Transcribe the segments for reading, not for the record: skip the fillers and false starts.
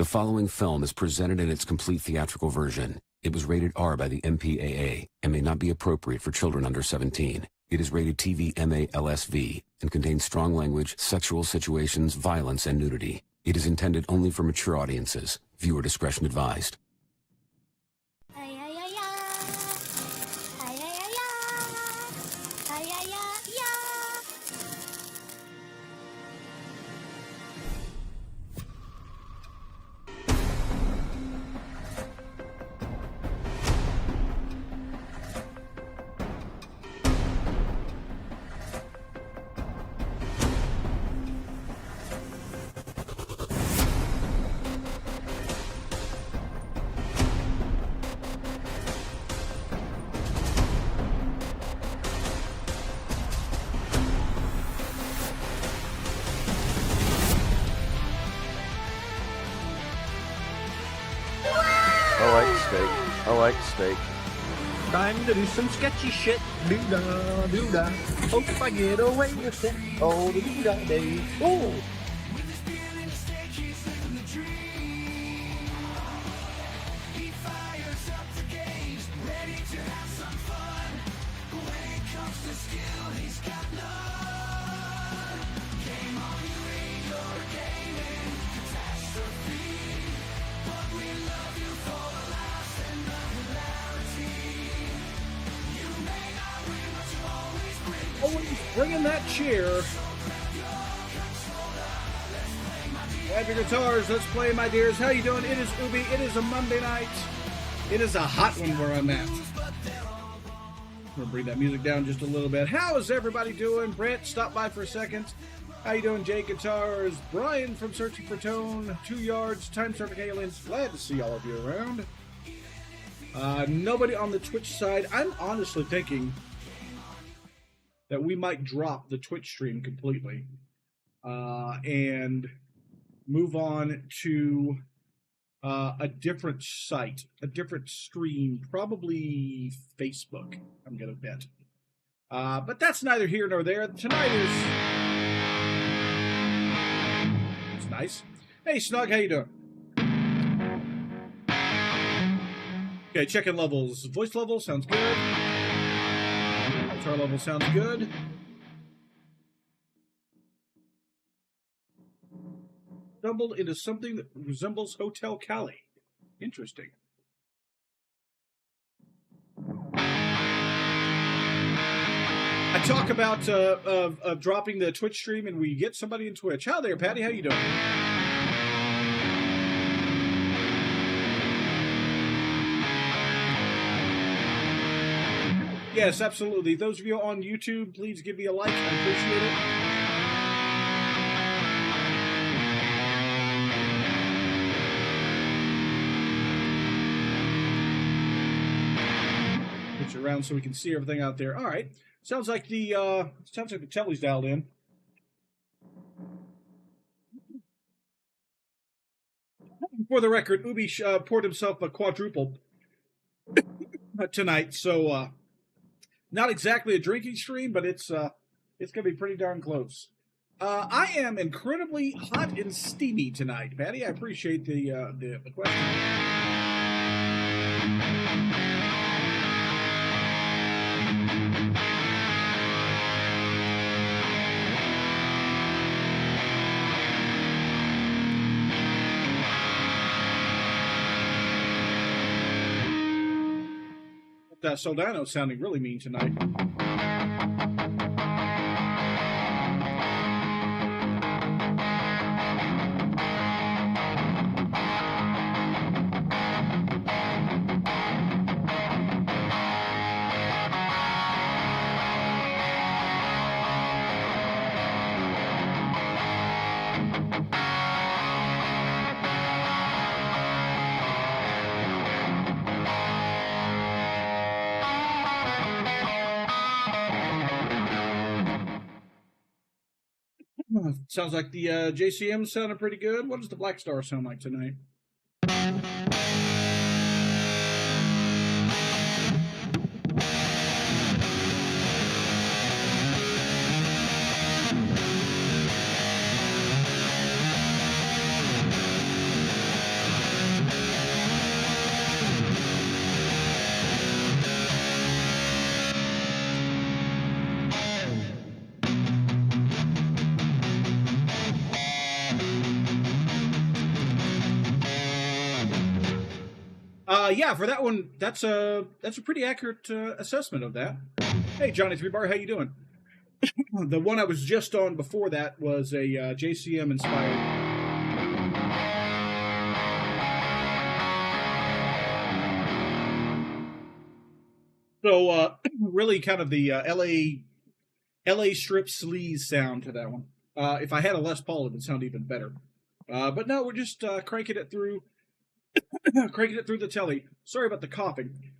The following film is presented in its complete theatrical version. It was rated R by the MPAA and may not be appropriate for children under 17. It is rated TV MA-LSV and contains strong language, sexual situations, violence, and nudity. It is intended only for mature audiences. Viewer discretion advised. I like steak. Time to do some sketchy shit. Do-da, do-da. Hope I get away with it. Oh, the do-da day. Oh! Always bringing that cheer. Grab your guitars, let's play, my dears. How you doing? It is Ubie. It is a Monday night. It is a hot one where I'm at. I'm gonna bring that music down just a little bit. How is everybody doing? Brent, stop by for a second. How you doing, Jay Guitars? Brian from Searching for Tone, 2 Yards, Time Surfing Aliens. Glad to see all of you around. Nobody on the Twitch side. I'm honestly thinking that we might drop the Twitch stream completely and move on to a different site, a different stream, probably Facebook, I'm going to bet. But that's neither here nor there. Tonight is... It's nice. Hey, Snug, how you doing? Okay, checking levels. Voice level sounds good. Guitar level sounds good. Stumbled into something that resembles Hotel Cali. Interesting. I talk about dropping the Twitch stream, and we get somebody in Twitch. How there, Patty? How you doing? Yes, absolutely. Those of you on YouTube, please give me a like. I appreciate it. Put you around so we can see everything out there. All right. Sounds like the telly's dialed in. For the record, Ubie poured himself a quadruple tonight, so not exactly a drinking stream, but it's gonna be pretty darn close. I am incredibly hot and steamy tonight, Patty. I appreciate the question. Soldano sounding really mean tonight. Sounds like the JCM sounded pretty good. What does the Black Star sound like tonight? Yeah, for that one, that's a pretty accurate assessment of that. Hey, Johnny Three Bar, how you doing? The one I was just on before that was a JCM inspired. So really, kind of the LA strip sleaze sound to that one. If I had a Les Paul, it would sound even better. But no, we're just cranking it through, cranking it through the telly. Sorry about the coughing.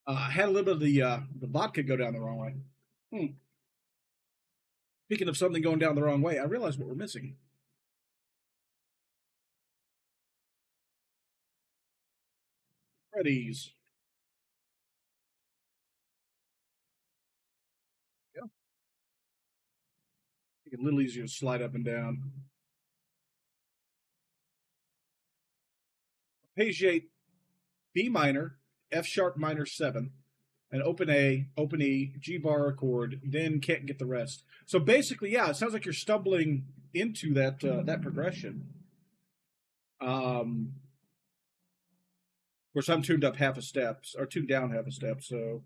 I had a little bit of the vodka go down the wrong way. Speaking of something going down the wrong way, I realized what we're missing. Freddy's. Yeah. Make it a little easier to slide up and down. Page 8, B minor, F sharp minor 7, and open A, open E, G bar chord, then can't get the rest. So basically, yeah, it sounds like you're stumbling into that progression. Of course, I'm tuned up half a step, or tuned down half a step, so.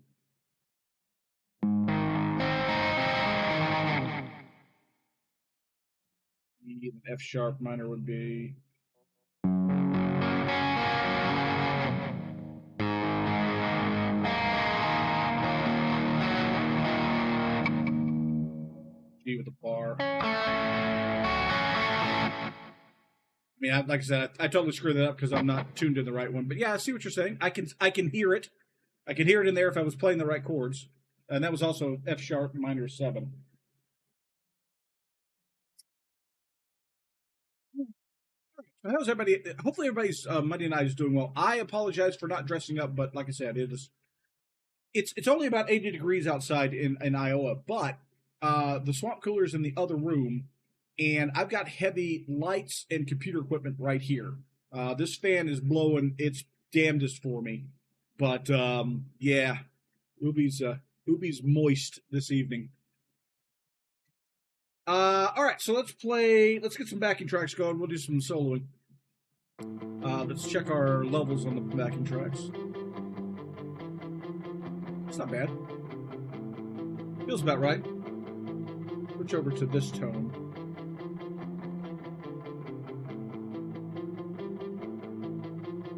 E and F sharp minor would be. G with the bar. I mean, like I said, I totally screwed that up because I'm not tuned in the right one. But yeah, I see what you're saying. I can hear it. I can hear it in there if I was playing the right chords, and that was also F sharp minor 7. How's everybody? Hopefully, everybody's Monday night is doing well. I apologize for not dressing up, but like I said, it's only about 80 degrees outside in Iowa, but the swamp cooler is in the other room, and I've got heavy lights and computer equipment right here. This fan is blowing its damnedest for me, but yeah, Ubie's moist this evening. All right, so let's play. Let's get some backing tracks going. We'll do some soloing. Let's check our levels on the backing tracks. It's not bad. Feels about right. Switch over to this tone.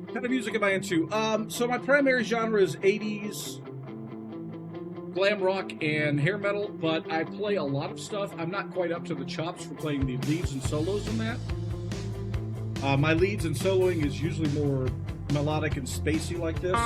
What kind of music am I into? So my primary genre is 80s glam rock and hair metal, but I play a lot of stuff. I'm not quite up to the chops for playing the leads and solos in that. My leads and soloing is usually more melodic and spacey like this.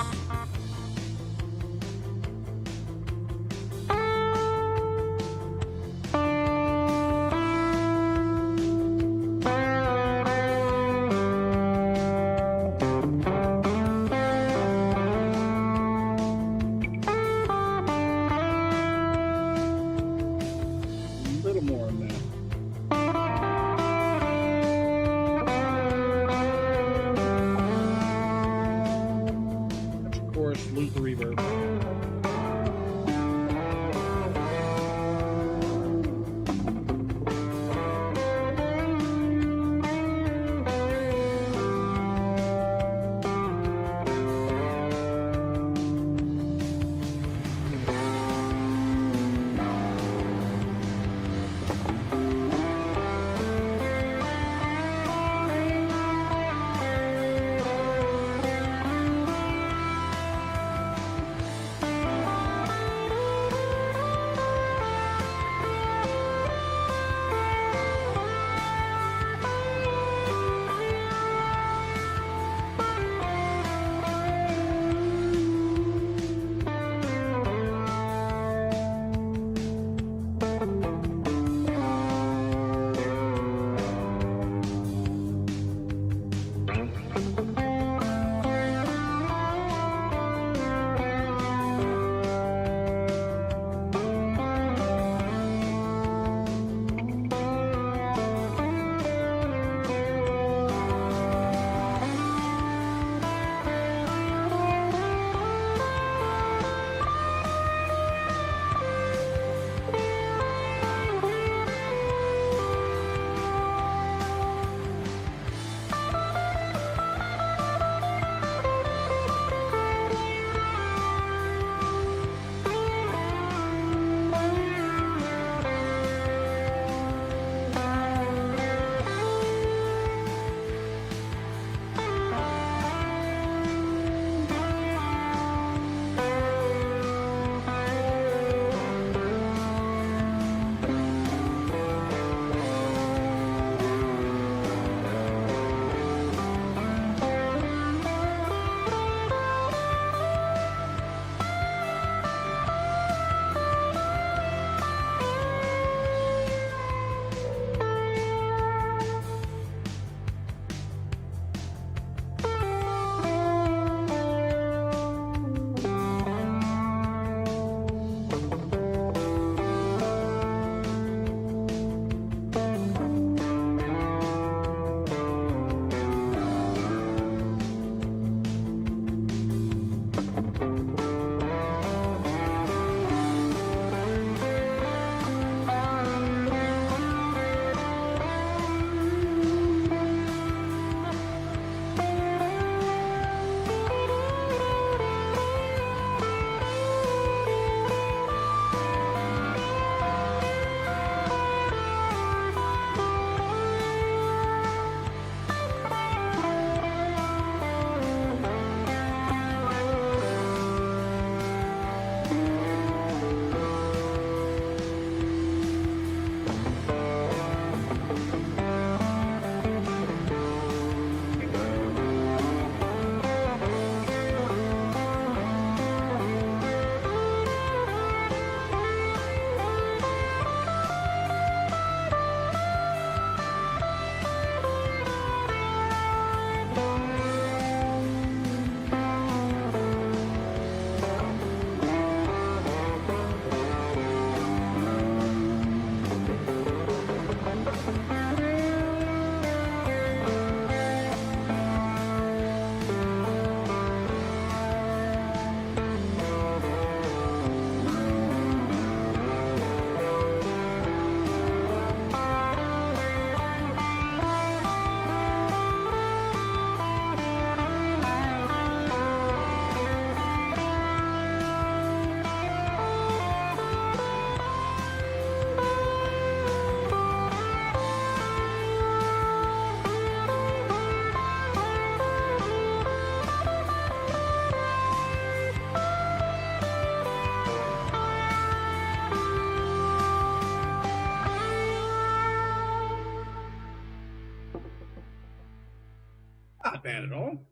bad at all.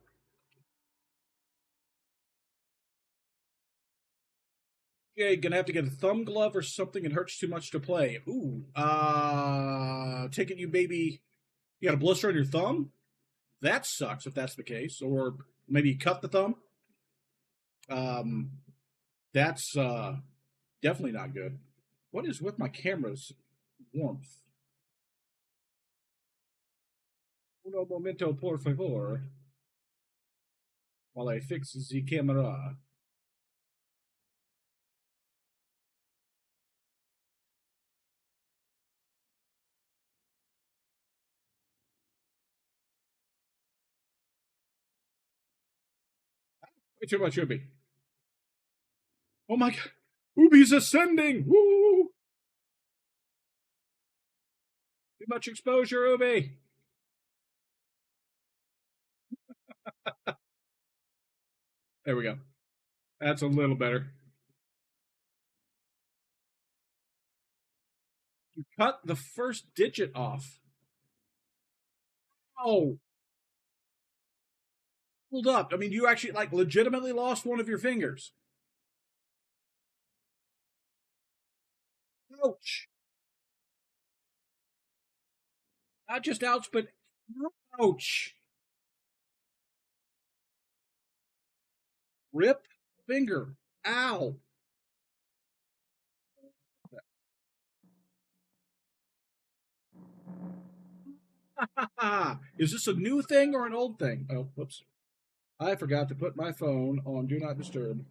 Okay, gonna have to get a thumb glove or something. It hurts too much to play. Ooh, take it, you baby. You got a blister on your thumb? That sucks if that's the case. Or maybe you cut the thumb. Um, that's definitely not good. What is with my camera's warmth? Uno momento, por favor. While I fix the camera. Way too much Ubie. Oh my god. Ubie's ascending! Woo! Too much exposure, Ubie! There we go. That's a little better. You cut the first digit off. Oh. Hold up. I mean, you actually, like, legitimately lost one of your fingers. Ouch. Not just ouch, but ouch. Rip finger. Ow. Is this a new thing or an old thing? Oh, whoops. I forgot to put my phone on Do Not Disturb.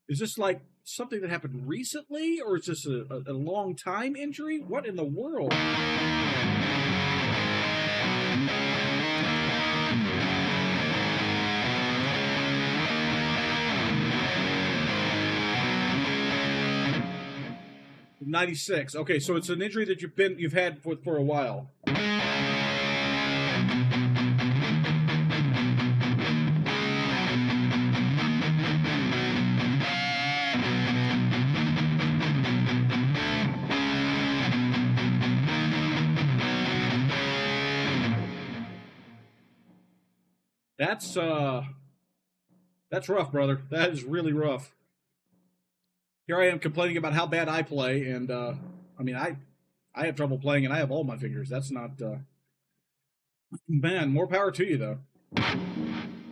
Is this like something that happened recently, or is this a long time injury? What in the world? '96. Okay, so it's an injury that you've had for a while. That's rough, brother. That is really rough. Here I am complaining about how bad I play, and I mean I have trouble playing, and I have all my fingers. That's not man. More power to you, though.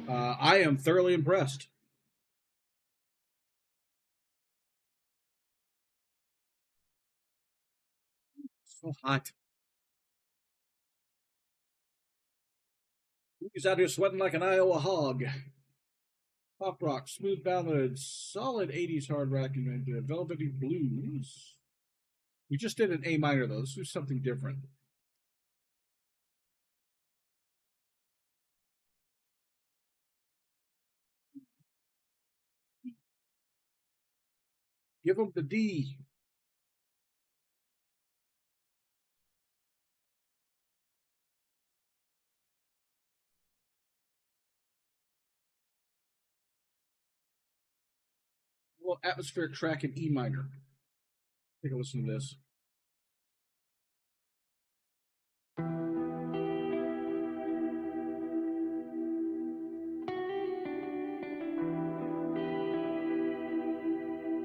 I am thoroughly impressed. So hot. He's out here sweating like an Iowa hog. Pop rock, smooth ballads, solid 80s hard rock, and velvety blues. We just did an A minor, though. Let's do something different. Give them the D. A little atmospheric track in E minor. Take a listen to this.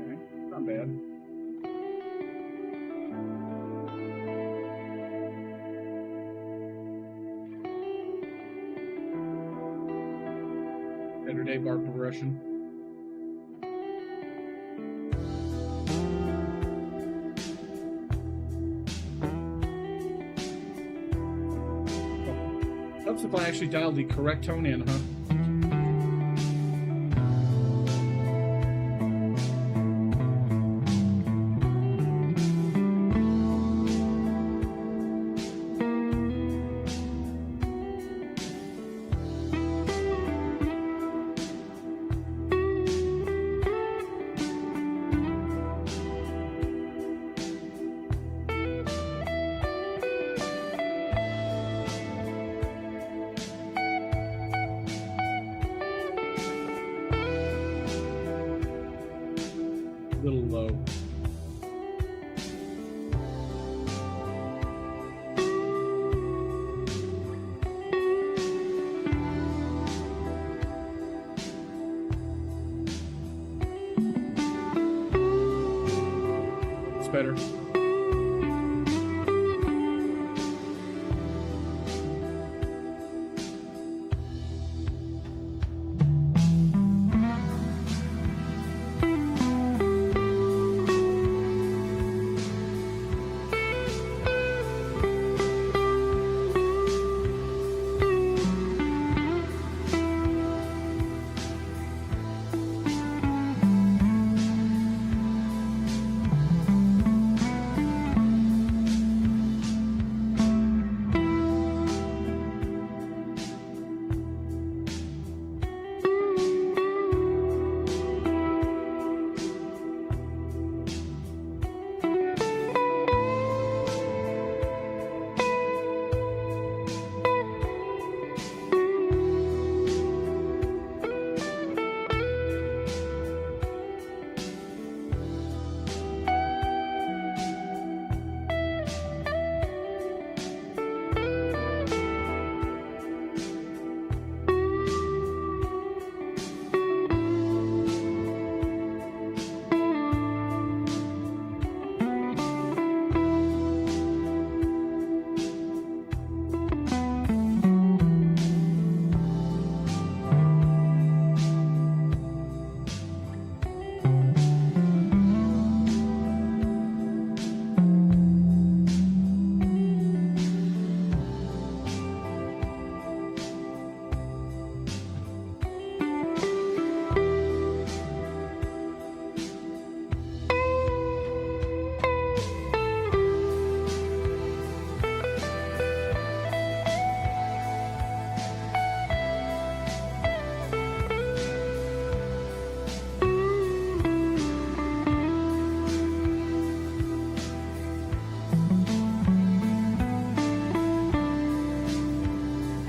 Okay, not bad. Everyday bar progression. Helps if I actually dial the correct tone in, huh? Little low. better.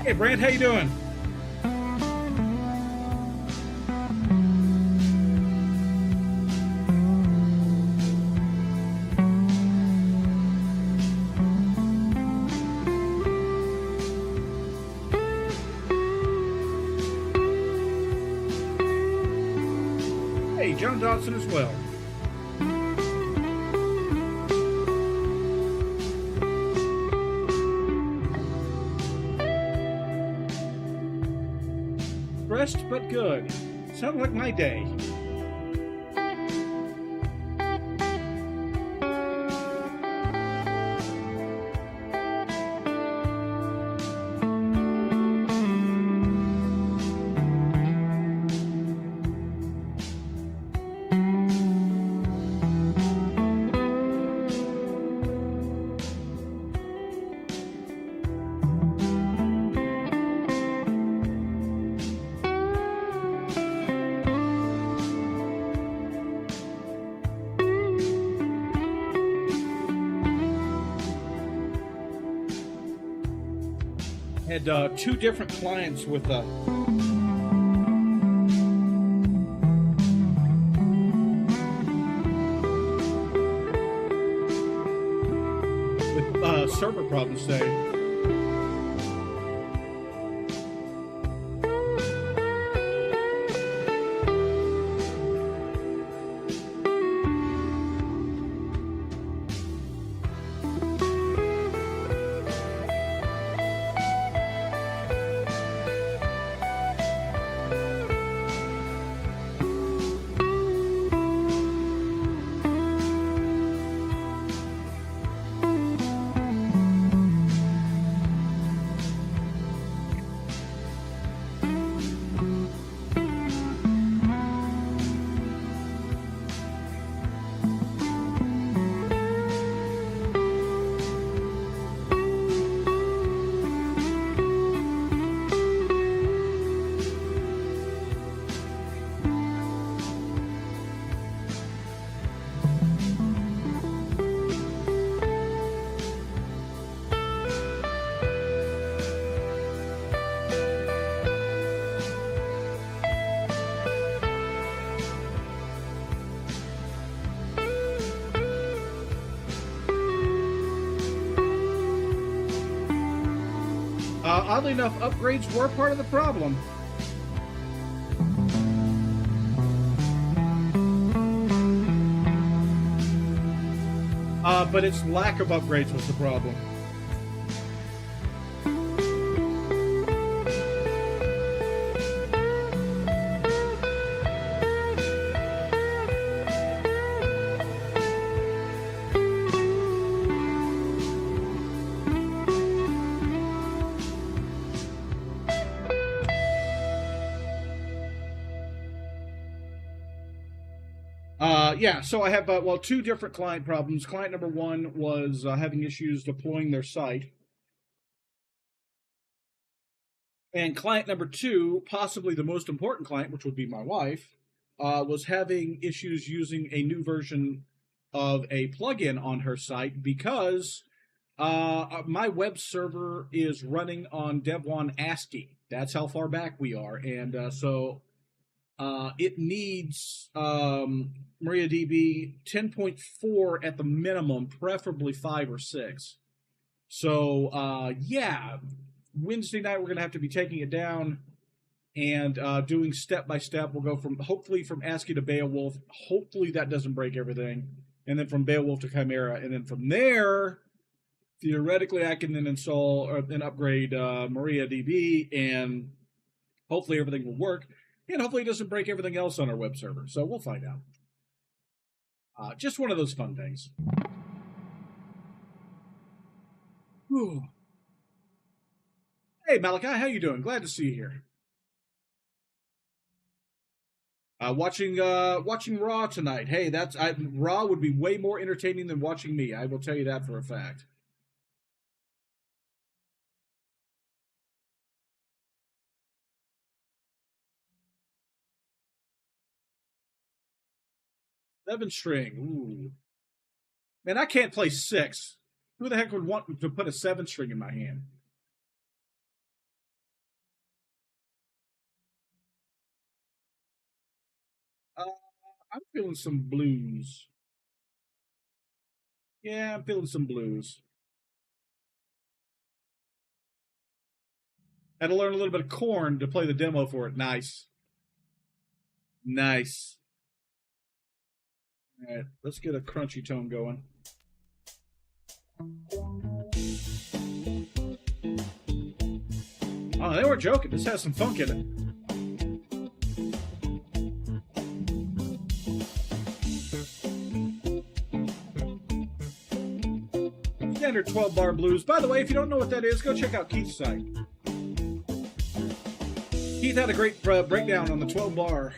Hey, Brant, how you doing? Hey, John Dodson as well. Stressed but good. Sounds like my day. Had two different clients with server problems today. Oddly enough, upgrades were part of the problem. But its lack of upgrades was the problem. Yeah, so I have, two different client problems. Client number one was having issues deploying their site. And client number two, possibly the most important client, which would be my wife, was having issues using a new version of a plugin on her site because my web server is running on Dev1 ASCII. That's how far back we are. And so it needs MariaDB 10.4 at the minimum, preferably 5 or 6. So, yeah, Wednesday night we're going to have to be taking it down and doing step by step. We'll go hopefully from ASCII to Beowulf. Hopefully that doesn't break everything. And then from Beowulf to Chimera. And then from there, theoretically, I can then install and upgrade MariaDB, and hopefully everything will work. And hopefully it doesn't break everything else on our web server. So we'll find out. Just one of those fun things. Whew. Hey, Malachi, how you doing? Glad to see you here. Watching Raw tonight. Hey, Raw would be way more entertaining than watching me. I will tell you that for a fact. Seven string. Ooh. Man, I can't play 6. Who the heck would want to put a 7 string in my hand? I'm feeling some blues. Yeah, I'm feeling some blues. Had to learn a little bit of corn to play the demo for it. Nice. Nice. All right, let's get a crunchy tone going. Oh, they were joking. This has some funk in it. Standard 12-bar blues. By the way, if you don't know what that is, go check out Keith's site. Keith had a great breakdown on the 12-bar.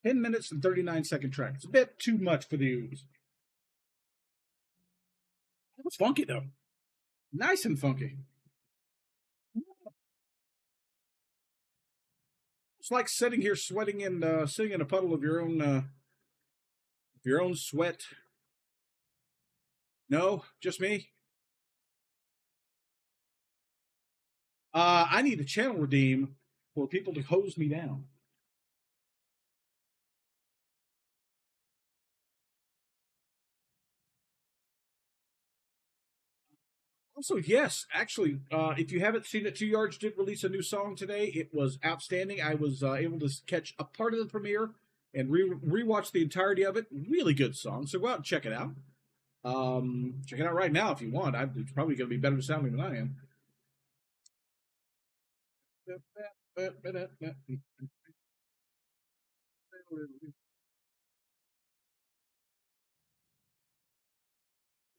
10 minutes and 39-second track. It's a bit too much for the Ubes. It was funky, though. Nice and funky. It's like sitting here sweating and sitting in a puddle of your own sweat. No, just me. I need a channel redeem for people to hose me down. Also, yes, actually, if you haven't seen it, 2 Yards did release a new song today. It was outstanding. I was able to catch a part of the premiere and rewatch the entirety of it. Really good song. So go out and check it out. Check it out right now if you want. It's probably going to be better sounding than I am.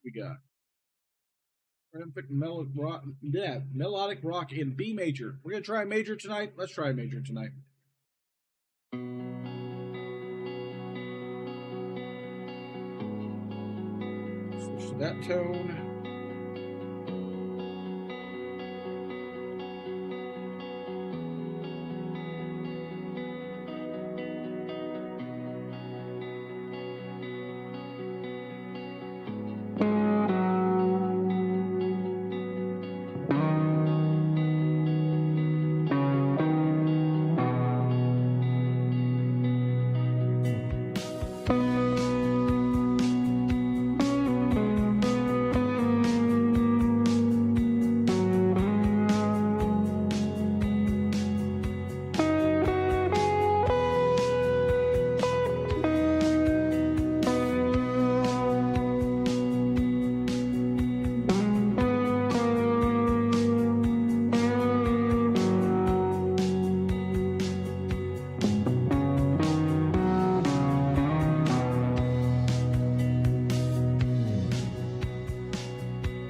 We got melodic rock in B major. We're gonna try a major tonight. Let's try a major tonight. Switch to that tone.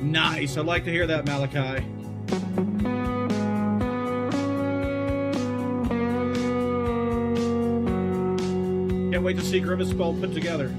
Nice. I'd like to hear that, Malachi. Can't wait to see Grimace Skull put together.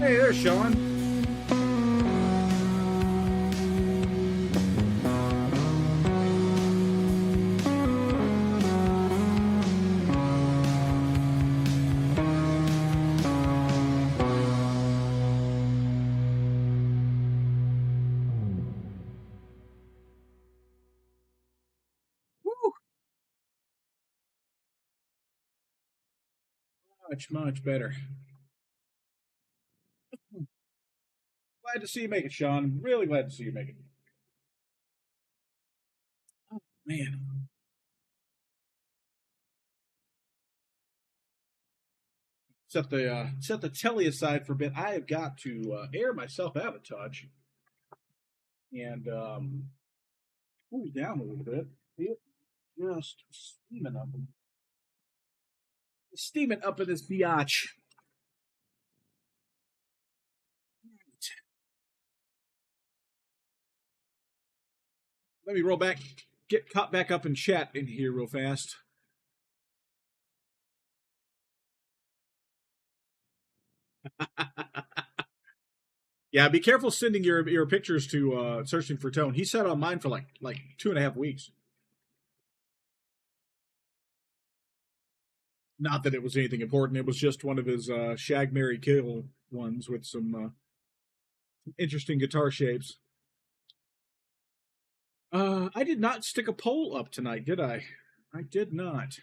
Hey there, Sean. Woo! Much, much better. Glad to see you make it, Sean. Really glad to see you make it. Oh, man. Set the telly aside for a bit. I have got to air myself out a touch and cool down a little bit. It just steaming up in this biatch. Let me roll back, get caught back up in chat in here real fast. Yeah, be careful sending your pictures to searching for Tone. He sat on mine for like 2.5 weeks. Not that it was anything important. It was just one of his Shag Mary Kill ones with some interesting guitar shapes. I did not stick a poll up tonight, did I? I did not.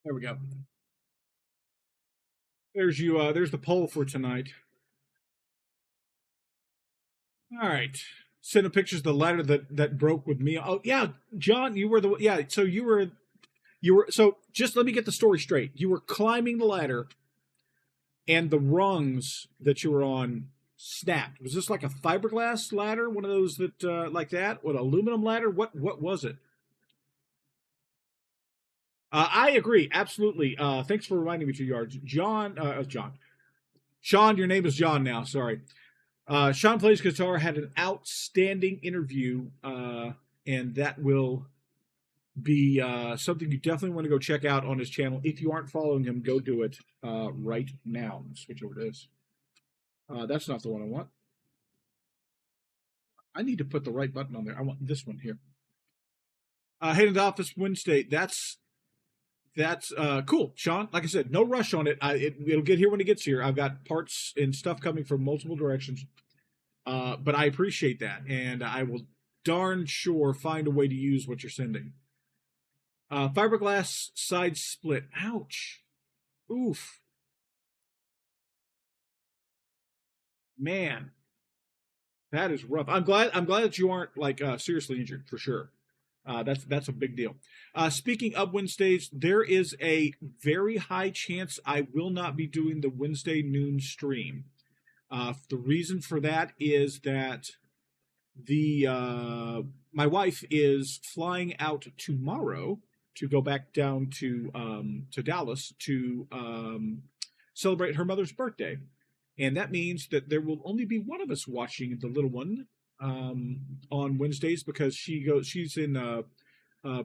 There we go. There's you. There's the poll for tonight. All right. Sending pictures of the ladder that broke with me. Oh yeah, John, you were the yeah. So you were so just let me get the story straight. You were climbing the ladder, and the rungs that you were on snapped. Was this like a fiberglass ladder, one of those that like that, or an aluminum ladder? What was it? I agree, absolutely. Thanks for reminding me, 2 yards, John. Sean, your name is John now. Sorry. Sean Plays Guitar had an outstanding interview, and that will be something you definitely want to go check out on his channel. If you aren't following him, go do it right now. Switch over to this. That's not the one I want. I need to put the right button on there. I want this one here. Heading to office Wednesday. That's cool, Sean. Like I said, no rush on it. It'll get here when it gets here. I've got parts and stuff coming from multiple directions. But I appreciate that, and I will darn sure find a way to use what you're sending. Fiberglass side split. Ouch. Oof. Man, that is rough. I'm glad that you aren't like seriously injured for sure. That's a big deal. Speaking of Wednesdays, there is a very high chance I will not be doing the Wednesday noon stream. The reason for that is that the my wife is flying out tomorrow to go back down to Dallas to celebrate her mother's birthday, and that means that there will only be one of us watching the little one on Wednesdays because she's in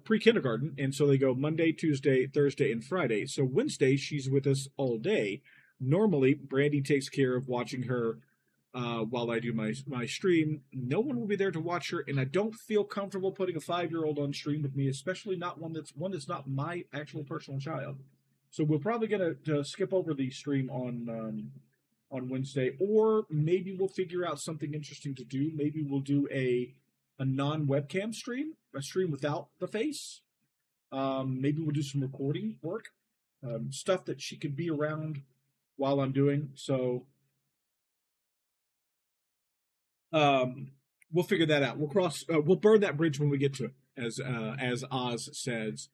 pre-kindergarten, and so they go Monday, Tuesday, Thursday, and Friday. So Wednesday she's with us all day. Normally, Brandy takes care of watching her while I do my stream. No one will be there to watch her, and I don't feel comfortable putting a 5-year-old on stream with me, especially not one that's not my actual personal child. So we're probably gonna skip over the stream on Wednesday, or maybe we'll figure out something interesting to do. Maybe we'll do a non-webcam stream, a stream without the face. Maybe we'll do some recording work, stuff that she could be around while I'm doing. So we'll figure that out. We'll burn that bridge when we get to it. as Oz says.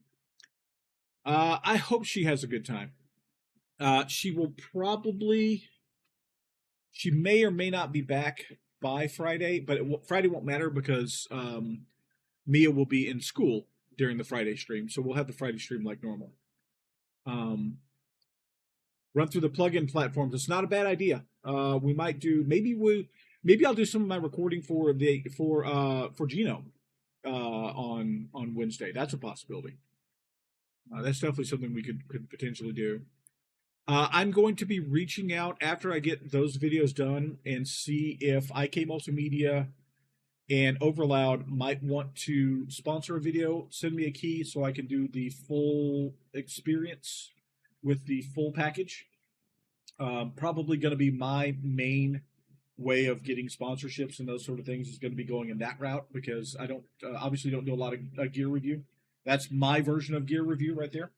I hope she has a good time. She will probably, she may or may not be back by Friday, but Friday won't matter because Mia will be in school during the Friday stream, so we'll have the Friday stream like normal. Um, Run through the plugin platforms. It's not a bad idea. We might do maybe I'll do some of my recording for Gino on Wednesday. That's a possibility. That's definitely something we could potentially do. I'm going to be reaching out after I get those videos done and see if IK Multimedia and Overloud might want to sponsor a video. Send me a key so I can do the full experience with the full package. Probably going to be my main way of getting sponsorships and those sort of things is going to be going in that route because I don't obviously don't do a lot of gear review. That's my version of gear review right there.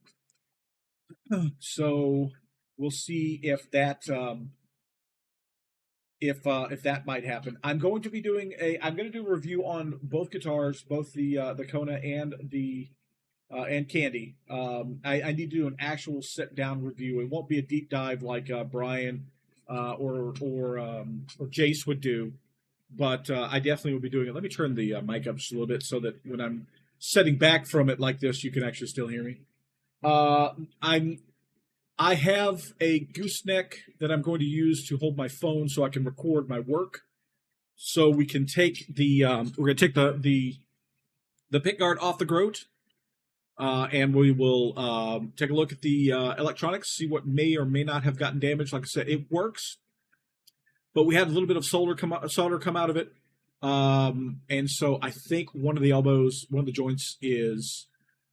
So we'll see if that if that might happen. I'm going to do a review on both guitars, both the Kona and the and Candy. I need to do an actual sit down review. It won't be a deep dive like Brian or Jace would do, but I definitely will be doing it. Let me turn the mic up just a little bit so that when I'm setting back from it like this, you can actually still hear me. I have a gooseneck that I'm going to use to hold my phone so I can record my work. So we can take the we're going to take the pick guard off the Groat, and we will take a look at the electronics, see what may or may not have gotten damaged. Like I said, it works, but we had a little bit of solder come out of it, and so I think one of the joints is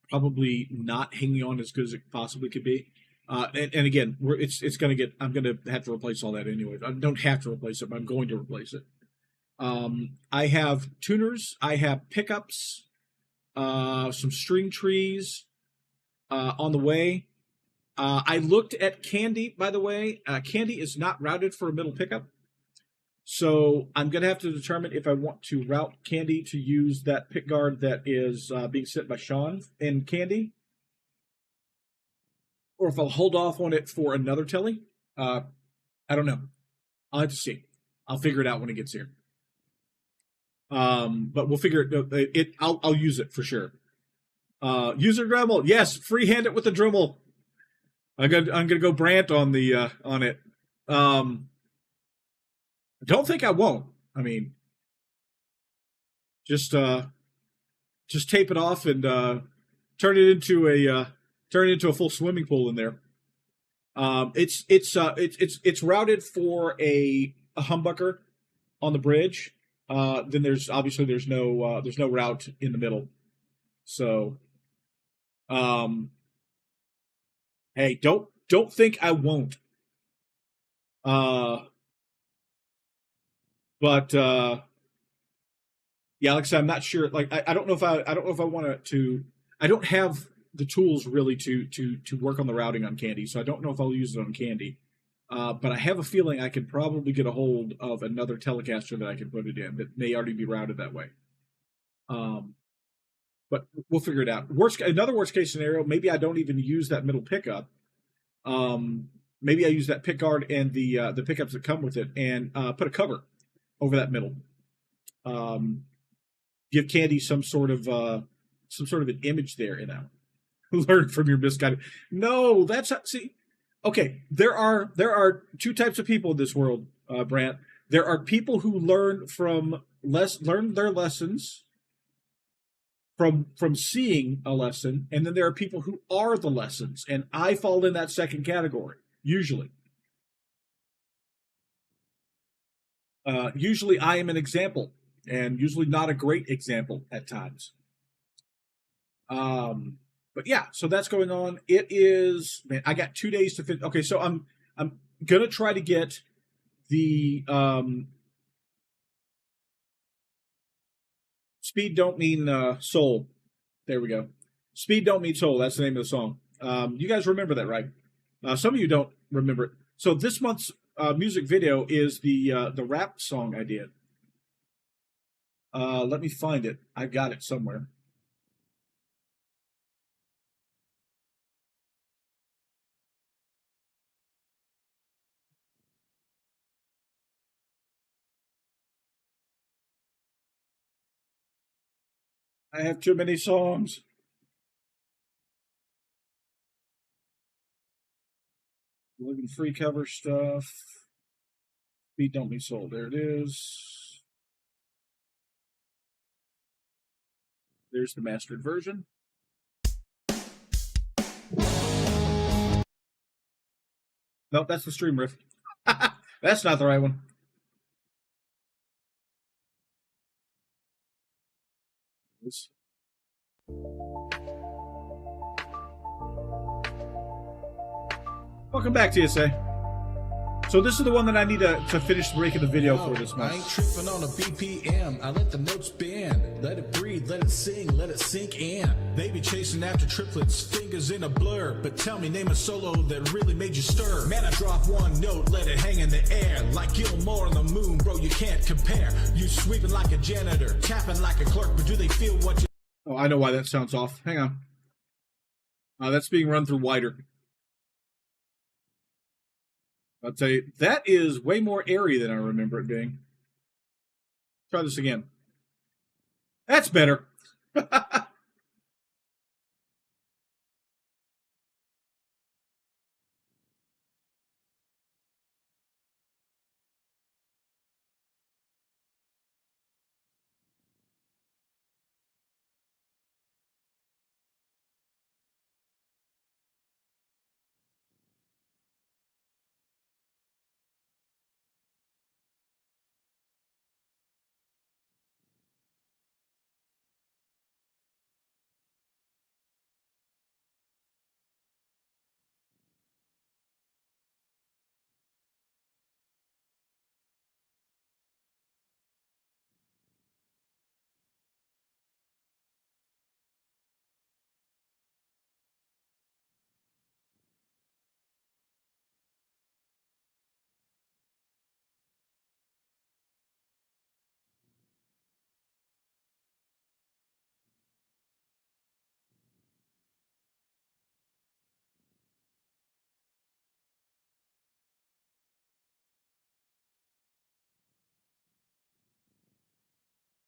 probably not hanging on as good as it possibly could be. And again, it's going to get. I'm going to have to replace all that anyway. I don't have to replace it, but I'm going to replace it. I have tuners. I have pickups. Some string trees on the way. I looked at Candy, by the way. Candy is not routed for a middle pickup. So I'm going to have to determine if I want to route Candy to use that pick guard that is being sent by Sean in Candy, or if I'll hold off on it for another telly. I don't know. I'll have to see. I'll figure it out when it gets here. But we'll figure it. I'll use it for sure. User Dremel, yes, freehand it with the Dremel. I'm gonna go Brant on the on it. I don't think I won't. I mean, just tape it off and turn it into a full swimming pool in there. It's routed for a humbucker on the bridge. Then there's no route in the middle. So, hey, don't think I won't. But yeah, like I said, I'm not sure. Like I don't know if I want to. I don't have the tools really to work on the routing on Candy, so I don't know if I'll use it on Candy. But I have a feeling I could probably get a hold of another Telecaster that I can put it in that may already be routed that way. But we'll figure it out. Another worst case scenario, maybe I don't even use that middle pickup. Maybe I use that pick guard and the pickups that come with it and put a cover over that middle. Give Candy some sort of an image there, you know. Learn from your misguided. No, that's not, see. Okay, there are two types of people in this world, Brant. There are people who learn their lessons from seeing a lesson, and then there are people who are the lessons, and I fall in that second category usually. Usually, I am an example, and usually not a great example at times. But yeah, so that's going on. It is, man, I got 2 days to fit. Okay, so I'm gonna try to get the Speed Don't Mean Soul. There we go. Speed Don't Mean Soul. That's the name of the song. You guys remember that, right? Some of you don't remember it. So this month's music video is the rap song I did. Let me find it. I got it somewhere. I have too many songs. Living free cover stuff. Beat Don't Be Sold. There it is. There's the mastered version. Nope, that's the stream riff. That's not the right one. Welcome back, TSA. So this is the one that I need to finish breaking the video for this month. I ain't tripping on a BPM. I let the notes bend. Let it breathe, let it sing, let it sink in. They be chasing after triplets, fingers in a blur. But tell me, name a solo that really made you stir. Man, I drop one note, let it hang in the air. Like Gilmore on the moon, bro, you can't compare. You sweeping like a janitor, tapping like a clerk, but do they feel what you... Oh, I know why that sounds off. Hang on. That's being run through wider. I'll tell you, that is way more airy than I remember it being. Try this again. That's better.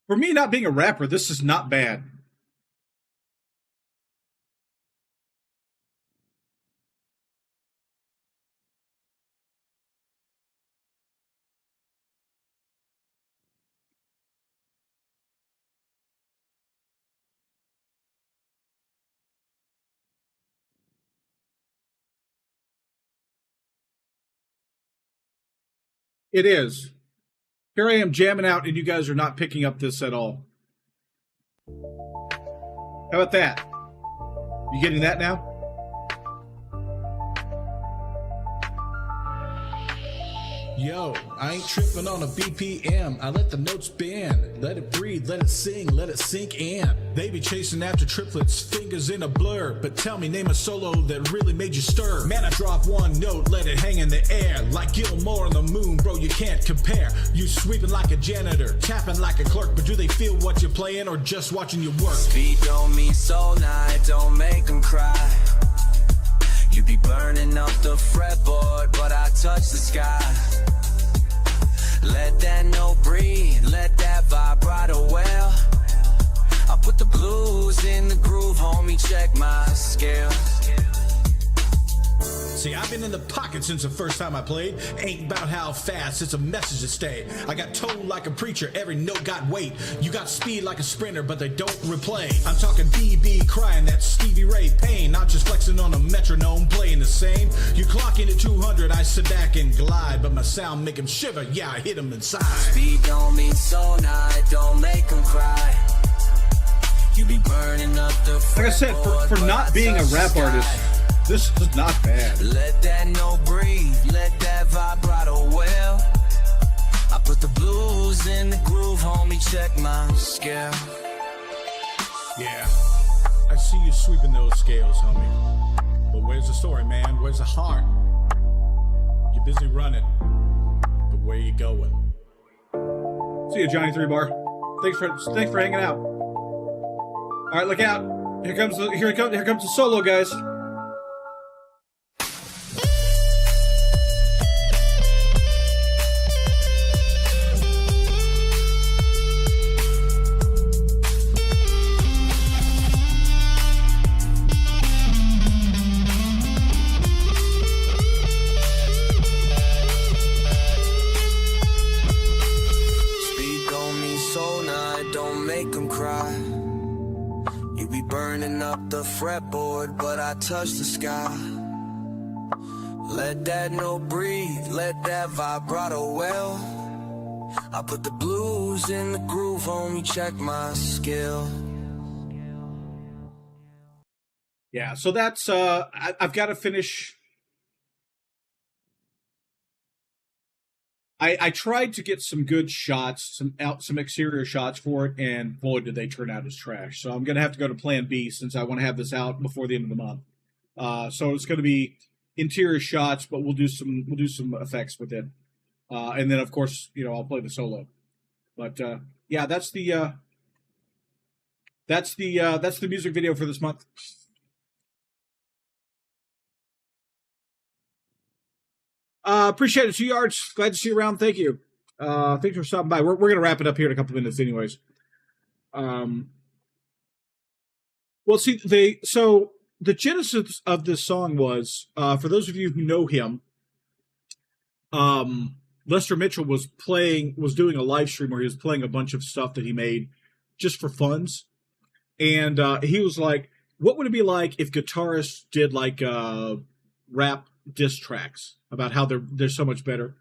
For me, not being a rapper, this is not bad. It is. Here I am jamming out, and you guys are not picking up this at all. How about that? You getting that now? Yo, I ain't tripping on a BPM. I let the notes bend. Let it breathe, let it sing, let it sink in. They be chasing after triplets, fingers in a blur. But tell me, name a solo that really made you stir. Man, I drop one note, let it hang in the air. Like Gilmore on the moon, bro, you can't compare. You sweeping like a janitor, tapping like a clerk. But do they feel what you're playing or just watching you work? Speed don't mean soul, nah, it don't make them cry. You be burning up the fretboard, but I touch the sky. Let that note breathe, let that vibrato well. I put the blues in the groove, homie, check my scale. See, I've been in the pocket since the first time I played. Ain't about how fast, it's a message to stay. I got told like a preacher, every note got weight. You got speed like a sprinter, but they don't replay. I'm talking BB crying, that Stevie Ray pain. Not just flexing on a metronome, playing the same. You clock into 200, I sit back and glide. But my sound make him shiver, yeah, I hit him inside. Speed don't mean soul, nah, it don't make them cry. You be burning up the fretboard, Like I said, for not being a rap artist, this is not bad. Let that note breathe, let that vibrato well. I put the blues in the groove, homie, check my scale. Yeah, I see you sweeping those scales, homie. But where's the story, man? Where's the heart? You're busy running, but where you going? See you, Johnny 3 Bar. Thanks for hanging out. All right, look out. Here comes the solo, guys. make them cry. You be burning up the fretboard, but I touch the sky. Let that note breathe, let that vibrato well. I put the blues in the groove, homie, check my skill. Yeah, so that's I've got to finish. I tried to get some good shots, some exterior shots for it, and boy, did they turn out as trash. So I'm gonna have to go to Plan B since I want to have this out before the end of the month. So it's going to be interior shots, but we'll do some effects with it, and then of course I'll play the solo. But yeah, that's the music video for this month. Appreciate it, 2 yards. Glad to see you around. Thank you. Thanks for stopping by. We're going to wrap it up here in a couple minutes, anyways. Well, see, the genesis of this song was, for those of you who know him, Lester Mitchell was doing a live stream where he was playing a bunch of stuff that he made just for funs, and he was like, "What would it be like if guitarists did like rap diss tracks about how they're so much better?"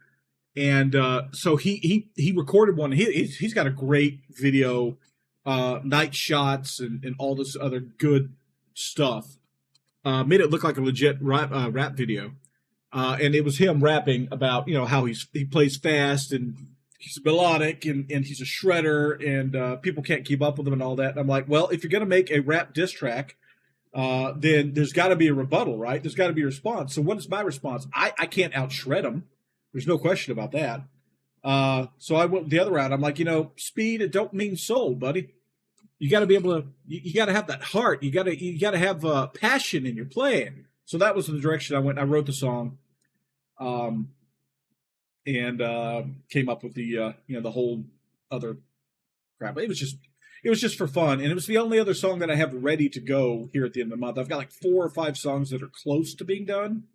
And so he recorded one. He's got a great video, night shots and all this other good stuff. Made it look like a legit rap video, and it was him rapping about how he plays fast and he's melodic and he's a shredder and people can't keep up with him and all that. And I'm like, well, if you're gonna make a rap diss track, then there's got to be a rebuttal, right? There's got to be a response. So what is my response? I can't out-shred him. There's no question about that. So I went the other route. I'm like, speed, it don't mean soul, buddy. You got to be able to. You got to have that heart. You got to have passion in your playing. So that was the direction I went. I wrote the song, and came up with the the whole other crap. It was just for fun, and it was the only other song that I have ready to go here at the end of the month. I've got like 4 or 5 songs that are close to being done,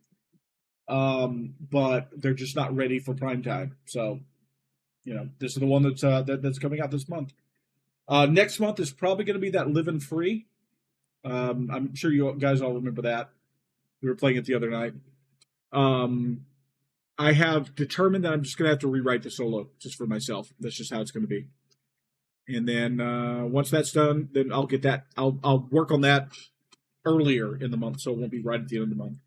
but they're just not ready for prime time. So, this is the one that's coming out this month. Next month is probably going to be that Living Free. I'm sure you guys all remember that. We were playing it the other night. I have determined that I'm just going to have to rewrite the solo just for myself. That's just how it's going to be. And then once that's done, then I'll get that. I'll work on that earlier in the month, so it won't be right at the end of the month.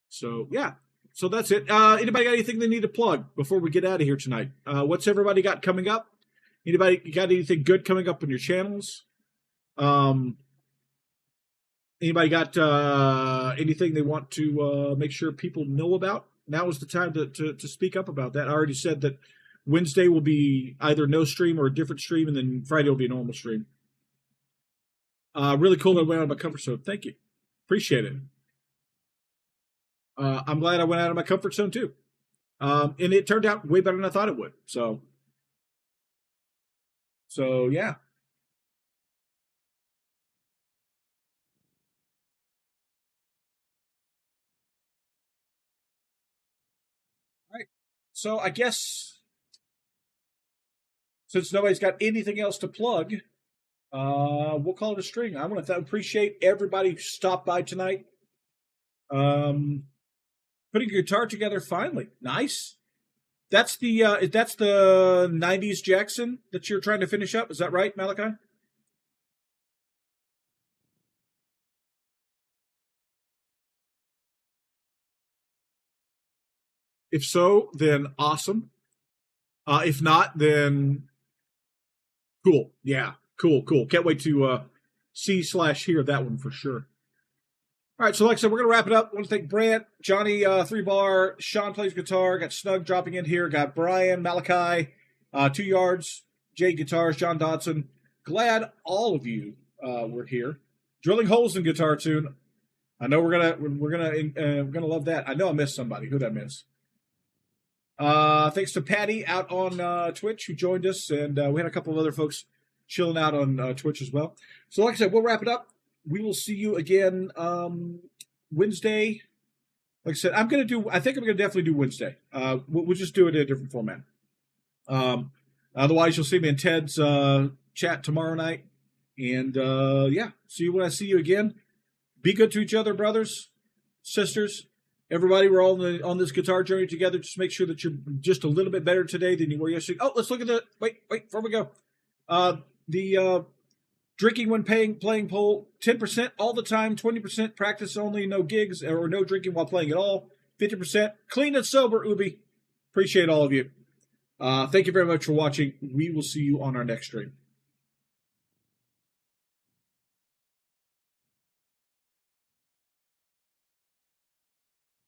So yeah, so that's it. Anybody got anything they need to plug before we get out of here tonight? What's everybody got coming up? Anybody got anything good coming up on your channels? Anybody got anything they want to make sure people know about? Now is the time to speak up about that. I already said that Wednesday will be either no stream or a different stream, and then Friday will be a normal stream. Really cool that I went out of my comfort zone. Thank you. Appreciate it. I'm glad I went out of my comfort zone, too. And it turned out way better than I thought it would. So yeah. All right. So I guess since nobody's got anything else to plug, we'll call it a string. I want to appreciate everybody who stopped by tonight. Putting your guitar together finally. Nice. That's the 90s Jackson that you're trying to finish up. Is that right, Malachi? If so, then awesome. If not, then cool. Yeah, cool. Can't wait to see/hear that one for sure. All right, so like I said, we're going to wrap it up. I want to thank Brant, Johnny, 3-bar, Sean plays guitar, got Snug dropping in here, got Brian, Malachi, 2 yards, Jay Guitars, John Dodson. Glad all of you were here. Drilling holes in Guitar Tune. I know we're gonna love that. I know I missed somebody. Who'd I miss? Thanks to Patty out on Twitch who joined us, and we had a couple of other folks chilling out on Twitch as well. So like I said, we'll wrap it up. We will see you again Wednesday. Like I said, I think I'm gonna definitely do Wednesday. We'll just do it in a different format. Otherwise, you'll see me in Ted's chat tomorrow night. And yeah, see you when I see you again. Be good to each other, brothers, sisters. Everybody, we're all on this guitar journey together. Just make sure that you're just a little bit better today than you were yesterday. Oh, let's look at the wait before we go. The drinking when playing poll: 10% all the time, 20% practice only, no gigs or no drinking while playing at all, 50% clean and sober. Ubie, appreciate all of you. Thank you very much for watching. We will see you on our next stream.